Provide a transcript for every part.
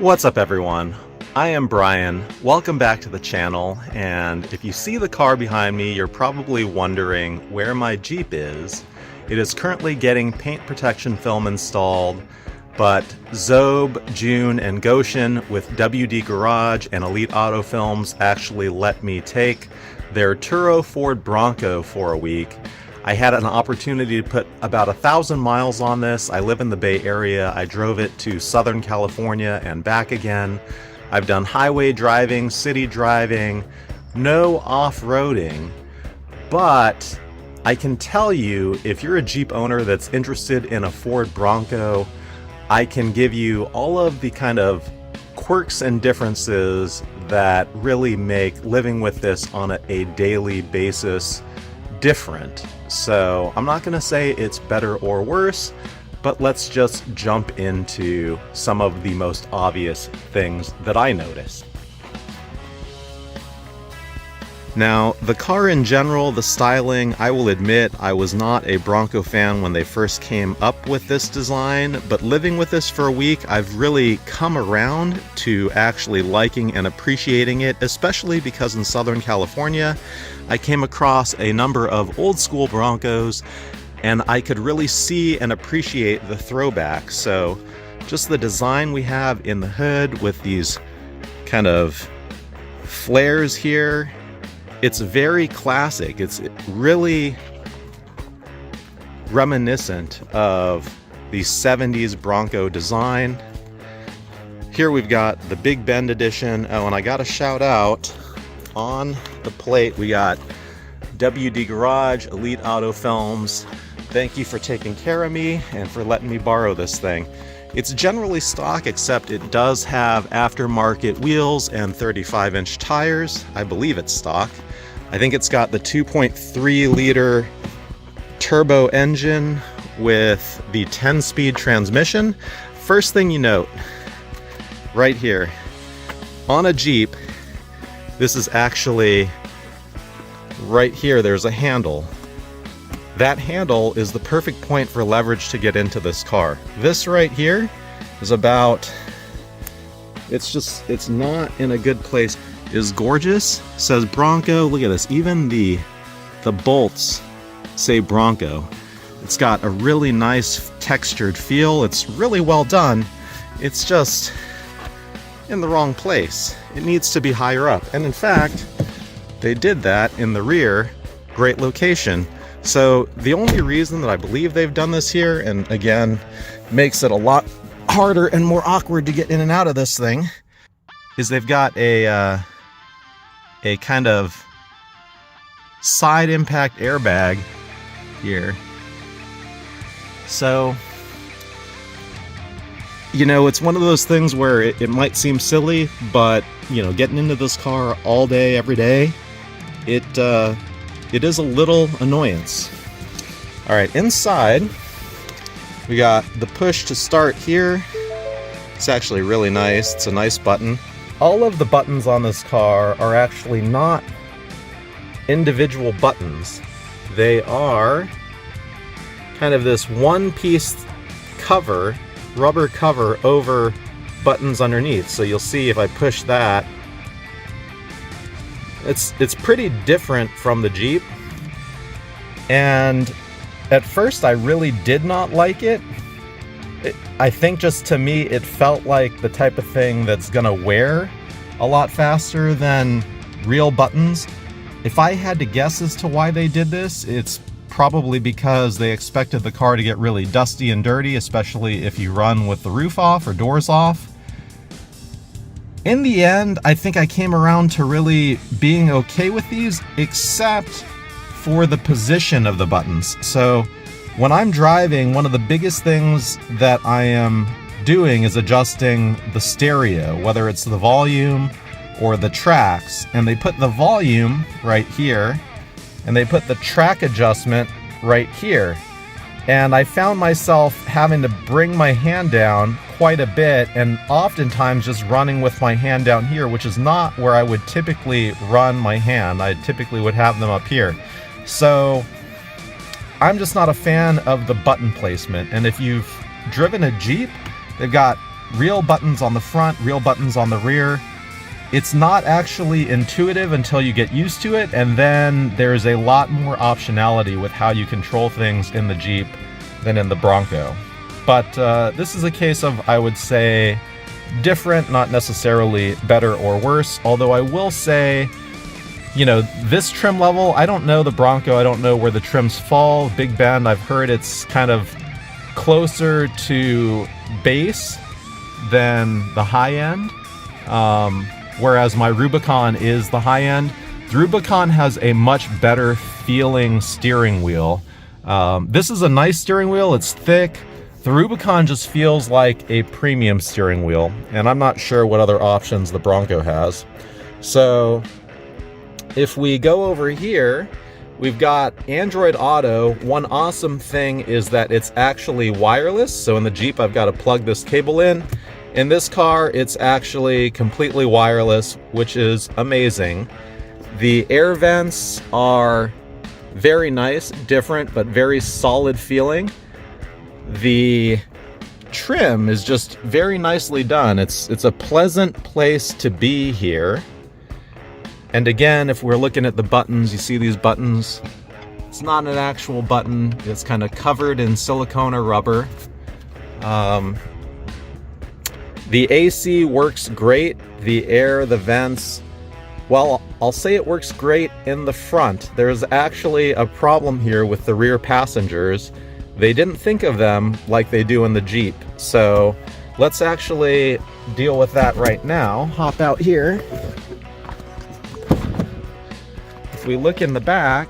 What's up everyone? I am Brian. Welcome back to the channel, and if you see the car behind me, you're probably wondering where my Jeep is. It is currently getting paint protection film installed, but Zoeb, Joon, and Goshan with WD Garage and Elite Auto Films actually let me take their Turo Ford Bronco for a week. I had an opportunity to put about 1,000 miles on this. I live in the Bay Area. I drove it to Southern California and back again. I've done highway driving, city driving, no off-roading, but I can tell you, if you're a Jeep owner that's interested in a Ford Bronco, I can give you all of the kind of quirks and differences that really make living with this on a daily basis different. So I'm not going to say it's better or worse, but let's just jump into some of the most obvious things that I noticed. Now, the car in general, the styling, I will admit I was not a Bronco fan when they first came up with this design, but living with this for a week, I've really come around to actually liking and appreciating it, especially because in Southern California, I came across a number of old school Broncos and I could really see and appreciate the throwback. So just the design we have in the hood with these kind of flares here, it's very classic. It's really reminiscent of the 70s Bronco design. Here we've got the Big Bend edition. Oh, and I got a shout out on the plate. We got WD Garage, Elite Auto Films. Thank you for taking care of me and for letting me borrow this thing. It's generally stock, except it does have aftermarket wheels and 35-inch tires. I believe it's stock. I think it's got the 2.3 liter turbo engine with the 10-speed transmission. First thing you note, right here, on a Jeep, this is actually, right here, there's a handle. That handle is the perfect point for leverage to get into this car. This right here is about, it's not in a good place. Is gorgeous, says Bronco. Look at this, even the bolts say Bronco. It's got a really nice textured feel. It's really well done. It's just in the wrong place. It needs to be higher up. And in fact, they did that in the rear. Great location. So the only reason that I believe they've done this here, and again, makes it a lot harder and more awkward to get in and out of this thing, is they've got a kind of side impact airbag here. So, you know, it's one of those things where it might seem silly, but, you know, getting into this car all day, every day, it is a little annoyance. All right, inside, we got the push to start here. It's actually really nice. It's a nice button. All of the buttons on this car are actually not individual buttons. They are kind of this one-piece cover, rubber cover over buttons underneath. So you'll see if I push that, it's pretty different from the Jeep. And at first I really did not like it. I think just to me it felt like the type of thing that's gonna wear a lot faster than real buttons. If I had to guess as to why they did this, it's probably because they expected the car to get really dusty and dirty, especially if you run with the roof off or doors off. In the end, I think I came around to really being okay with these, except for the position of the buttons. So when I'm driving, one of the biggest things that I am doing is adjusting the stereo, whether it's the volume or the tracks. And they put the volume right here, and they put the track adjustment right here. And I found myself having to bring my hand down quite a bit, and oftentimes just running with my hand down here, which is not where I would typically run my hand. I typically would have them up here. So I'm just not a fan of the button placement. And if you've driven a Jeep, they've got real buttons on the front, real buttons on the rear. It's not actually intuitive until you get used to it, and then there's a lot more optionality with how you control things in the Jeep than in the Bronco. But this is a case of, I would say, different, not necessarily better or worse, although I will say, you know, this trim level, I don't know the Bronco, I don't know where the trims fall. Big Bend, I've heard it's kind of closer to base than the high end. Whereas my Rubicon is the high end. The Rubicon has a much better feeling steering wheel. This is a nice steering wheel, it's thick. The Rubicon just feels like a premium steering wheel, and I'm not sure what other options the Bronco has. So if we go over here, we've got Android Auto. One awesome thing is that it's actually wireless. So in the Jeep, I've got to plug this cable in. In this car, it's actually completely wireless, which is amazing. The air vents are very nice, different, but very solid feeling. The trim is just very nicely done. It's a pleasant place to be here. And again, if we're looking at the buttons, you see these buttons. It's not an actual button. It's kind of covered in silicone or rubber. The AC works great. The air, the vents, well, I'll say it works great in the front. There's actually a problem here with the rear passengers. They didn't think of them like they do in the Jeep. So let's actually deal with that right now. Hop out here. If we look in the back,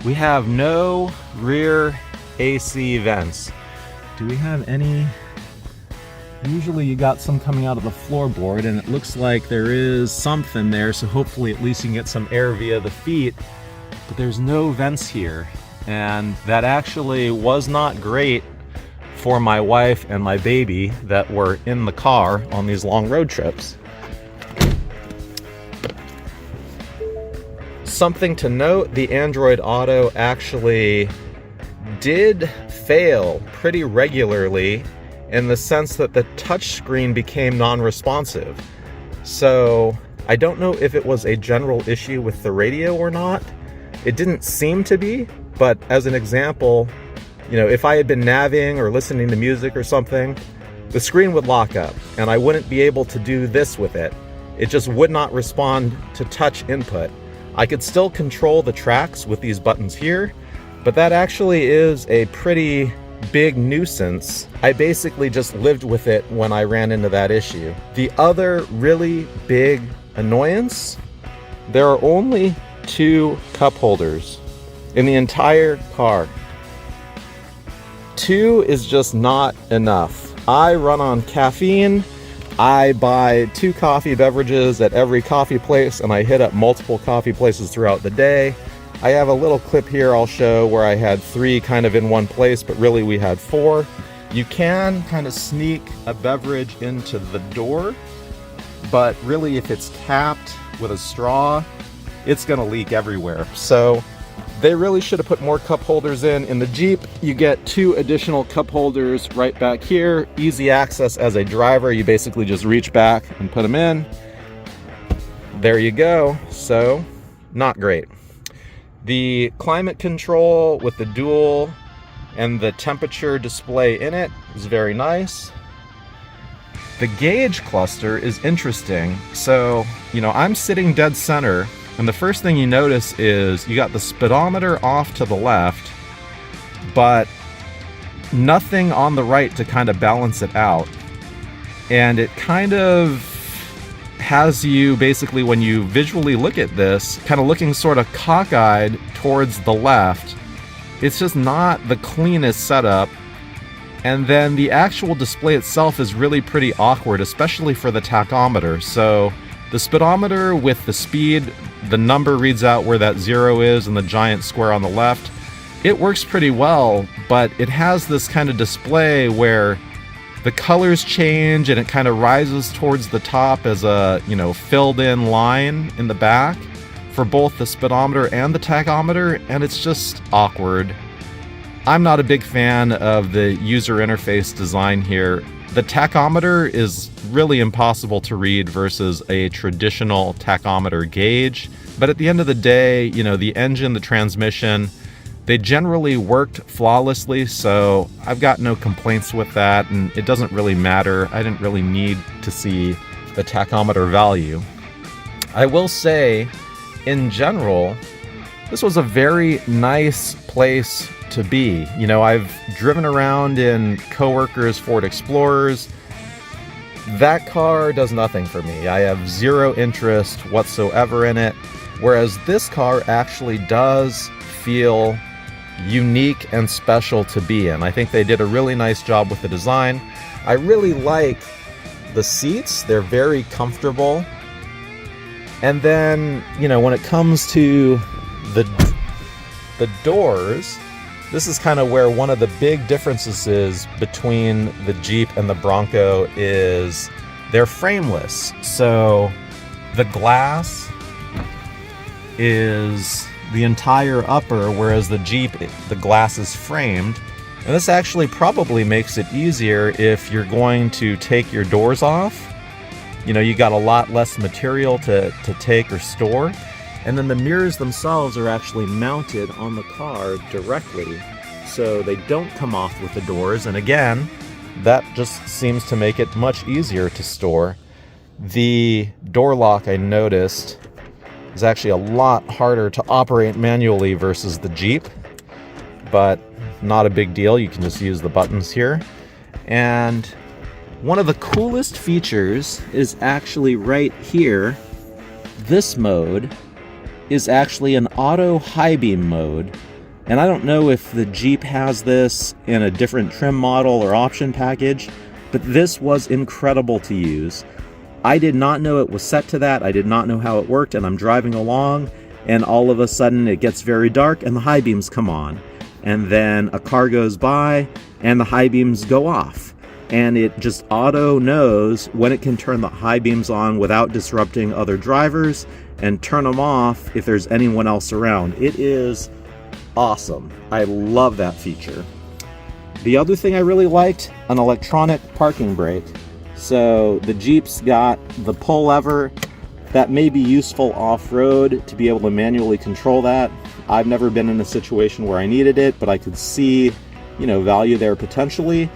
we have no rear AC vents. Do we have any? Usually you got some coming out of the floorboard, and it looks like there is something there, so hopefully at least you can get some air via the feet, but there's no vents here. And that actually was not great for my wife and my baby that were in the car on these long road trips. Something to note, the Android Auto actually did fail pretty regularly in the sense that the touchscreen became non-responsive. So I don't know if it was a general issue with the radio or not. It didn't seem to be, but as an example, you know, if I had been naviging or listening to music or something, the screen would lock up and I wouldn't be able to do this with it. It just would not respond to touch input. I could still control the tracks with these buttons here, but that actually is a pretty big nuisance. I basically just lived with it when I ran into that issue. The other really big annoyance, there are only 2 cup holders in the entire car. 2 is just not enough. I run on caffeine. I buy 2 coffee beverages at every coffee place, and I hit up multiple coffee places throughout the day. I have a little clip here I'll show where I had 3 kind of in one place, but really we had 4. You can kind of sneak a beverage into the door, but really if it's capped with a straw, it's gonna leak everywhere. So they really should have put more cup holders in. In the Jeep, you get 2 additional cup holders right back here. Easy access as a driver. You basically just reach back and put them in. There you go. So, not great. The climate control with the dual and the temperature display in it is very nice. The gauge cluster is interesting. So, you know, I'm sitting dead center, and the first thing you notice is you got the speedometer off to the left, but nothing on the right to kind of balance it out. And it kind of has you basically, when you visually look at this, kind of looking sort of cockeyed towards the left. It's just not the cleanest setup. And then the actual display itself is really pretty awkward, especially for the tachometer. So the speedometer with the speed, the number reads out where that 0 is and the giant square on the left. It works pretty well, but it has this kind of display where the colors change and it kind of rises towards the top as a, you know, filled in line in the back for both the speedometer and the tachometer, and it's just awkward. I'm not a big fan of the user interface design here. The tachometer is really impossible to read versus a traditional tachometer gauge. But at the end of the day, you know, the engine, the transmission, they generally worked flawlessly, so I've got no complaints with that, and it doesn't really matter. I didn't really need to see the tachometer value. I will say, in general, this was a very nice place to be. You know, I've driven around in coworkers' Ford Explorers. That car does nothing for me. I have zero interest whatsoever in it, whereas this car actually does feel unique and special to be in. I think they did a really nice job with the design. I really like the seats. They're very comfortable. And then, you know, when it comes to the doors, this is kind of where one of the big differences is between the Jeep and the Bronco is they're frameless. So the glass is the entire upper, whereas the Jeep, the glass is framed. And this actually probably makes it easier if you're going to take your doors off. You know, you got a lot less material to take or store. And then the mirrors themselves are actually mounted on the car directly, so they don't come off with the doors. And again, that just seems to make it much easier to store. The door lock, I noticed, is actually a lot harder to operate manually versus the Jeep, but not a big deal. You can just use the buttons here. And one of the coolest features is actually right here. This mode is actually an auto high beam mode. And I don't know if the Jeep has this in a different trim model or option package, but this was incredible to use. I did not know it was set to that. I did not know how it worked, and I'm driving along, and all of a sudden it gets very dark and the high beams come on. And then a car goes by and the high beams go off. And it just auto knows when it can turn the high beams on without disrupting other drivers and turn them off if there's anyone else around. It is awesome. I love that feature. The other thing I really liked, an electronic parking brake. So the Jeep's got the pull lever. That may be useful off-road to be able to manually control that. I've never been in a situation where I needed it, but I could see, you know, value there potentially.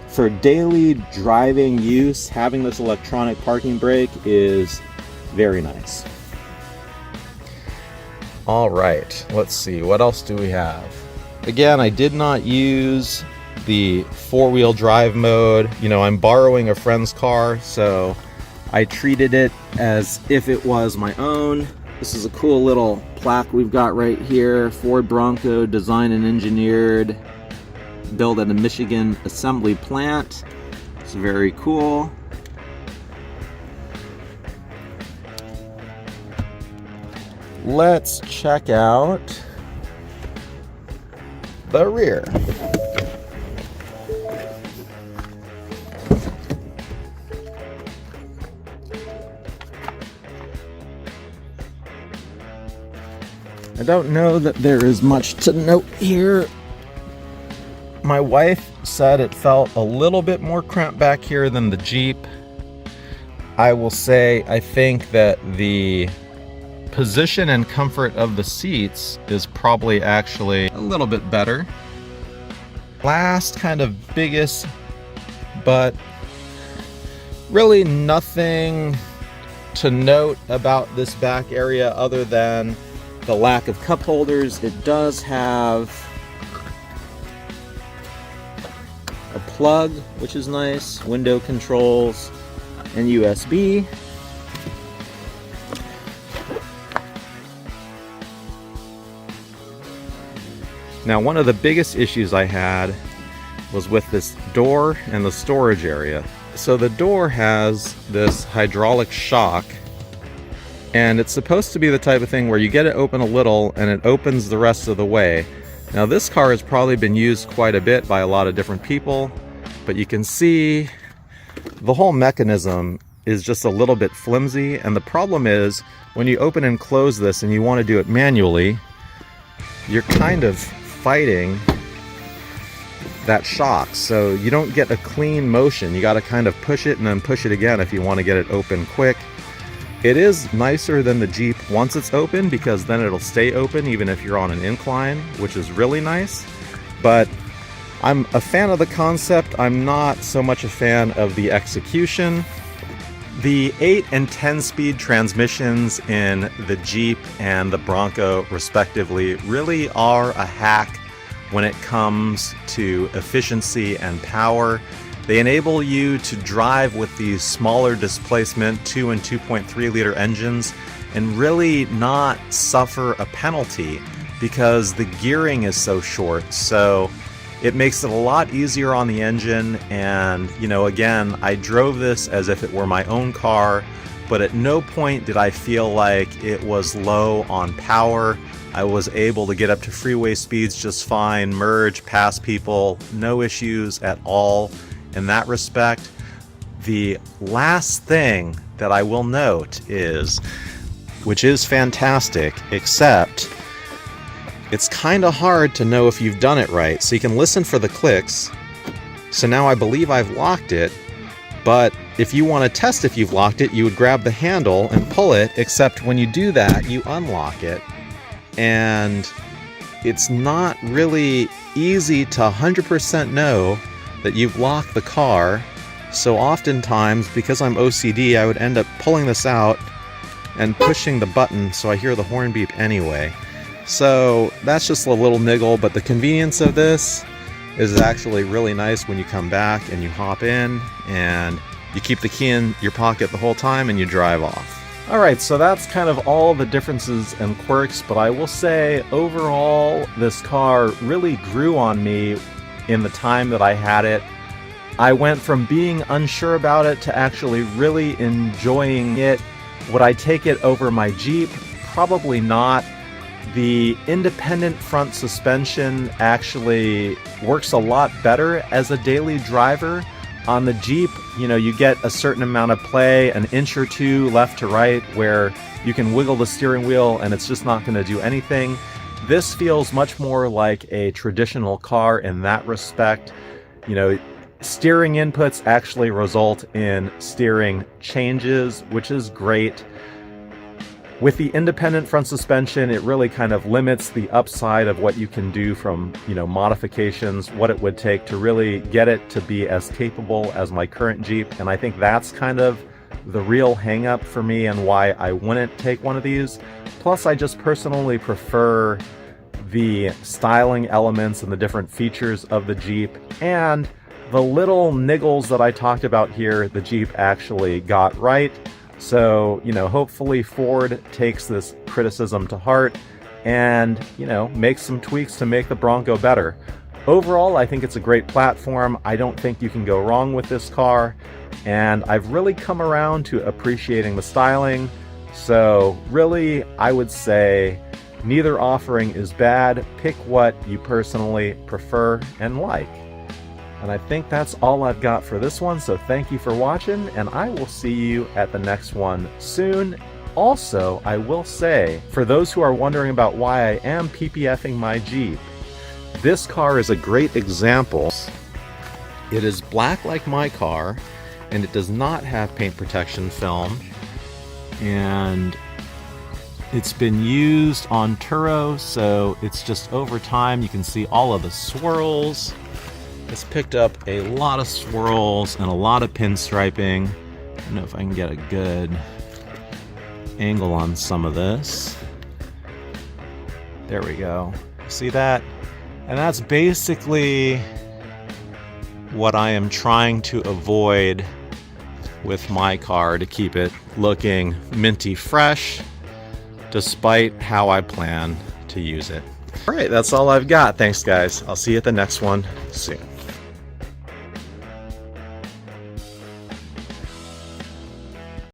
For daily driving use, having this electronic parking brake is very nice. All right, let's see, what else do we have? Again, I did not use the four-wheel drive mode. You know, I'm borrowing a friend's car, so I treated it as if it was my own. This is a cool little plaque we've got right here. Ford Bronco, designed and engineered, built at a Michigan assembly plant. It's very cool. Let's check out the rear. I don't know that there is much to note here. My wife said it felt a little bit more cramped back here than the Jeep. I will say I think that the position and comfort of the seats is probably actually a little bit better. Last kind of biggest, but really nothing to note about this back area other than the lack of cup holders. It does have a plug, which is nice, window controls, and USB. Now, one of the biggest issues I had was with this door and the storage area. So the door has this hydraulic shock, and it's supposed to be the type of thing where you get it open a little and it opens the rest of the way. Now, this car has probably been used quite a bit by a lot of different people, but you can see the whole mechanism is just a little bit flimsy. And the problem is when you open and close this and you want to do it manually, you're kind of fighting that shocks, so you don't get a clean motion. You got to kind of push it and then push it again if you want to get it open quick. It is nicer than the Jeep once it's open, because then it'll stay open even if you're on an incline, which is really nice. But I'm a fan of the concept. I'm not so much a fan of the execution. The 8 and 10 speed transmissions in the Jeep and the Bronco respectively really are a hack when it comes to efficiency and power. They enable you to drive with these smaller displacement 2 and 2.3 liter engines and really not suffer a penalty because the gearing is so short. So it makes it a lot easier on the engine. And, you know, again, I drove this as if it were my own car, but at no point did I feel like it was low on power. I was able to get up to freeway speeds just fine, merge, pass people, no issues at all in that respect. The last thing that I will note is, which is fantastic, except it's kind of hard to know if you've done it right. So you can listen for the clicks. So now I believe I've locked it, but if you want to test if you've locked it, you would grab the handle and pull it, except when you do that, you unlock it. And it's not really easy to 100% know that you've locked the car. So oftentimes, because I'm OCD, I would end up pulling this out and pushing the button so I hear the horn beep anyway. So that's just a little niggle, but the convenience of this is actually really nice when you come back and you hop in and you keep the key in your pocket the whole time and you drive off. Alright, so that's kind of all the differences and quirks, but I will say overall this car really grew on me in the time that I had it. I went from being unsure about it to actually really enjoying it. Would I take it over my Jeep? Probably not. The independent front suspension actually works a lot better as a daily driver. On the Jeep, you know, you get a certain amount of play, an inch or two left to right, where you can wiggle the steering wheel and it's just not going to do anything. This feels much more like a traditional car in that respect. You know, steering inputs actually result in steering changes, which is great. With the independent front suspension, it really kind of limits the upside of what you can do from, you know, modifications, what it would take to really get it to be as capable as my current Jeep. And I think that's kind of the real hang up for me and why I wouldn't take one of these. Plus, I just personally prefer the styling elements and the different features of the Jeep, and the little niggles that I talked about here, the Jeep actually got right. So, you know, hopefully Ford takes this criticism to heart and, you know, makes some tweaks to make the Bronco better. Overall, I think it's a great platform. I don't think you can go wrong with this car, and I've really come around to appreciating the styling. So really, I would say neither offering is bad. Pick what you personally prefer and like. And I think that's all I've got for this one, so thank you for watching, and I will see you at the next one soon. Also, I will say, for those who are wondering about why I am PPFing my Jeep, this car is a great example. It is black like my car, and it does not have paint protection film, and it's been used on Turo, so it's just over time you can see all of the swirls. It's picked up a lot of swirls and a lot of pinstriping. I don't know if I can get a good angle on some of this. There we go. See that? And that's basically what I am trying to avoid with my car to keep it looking minty fresh, despite how I plan to use it. All right, that's all I've got. Thanks, guys. I'll see you at the next one soon.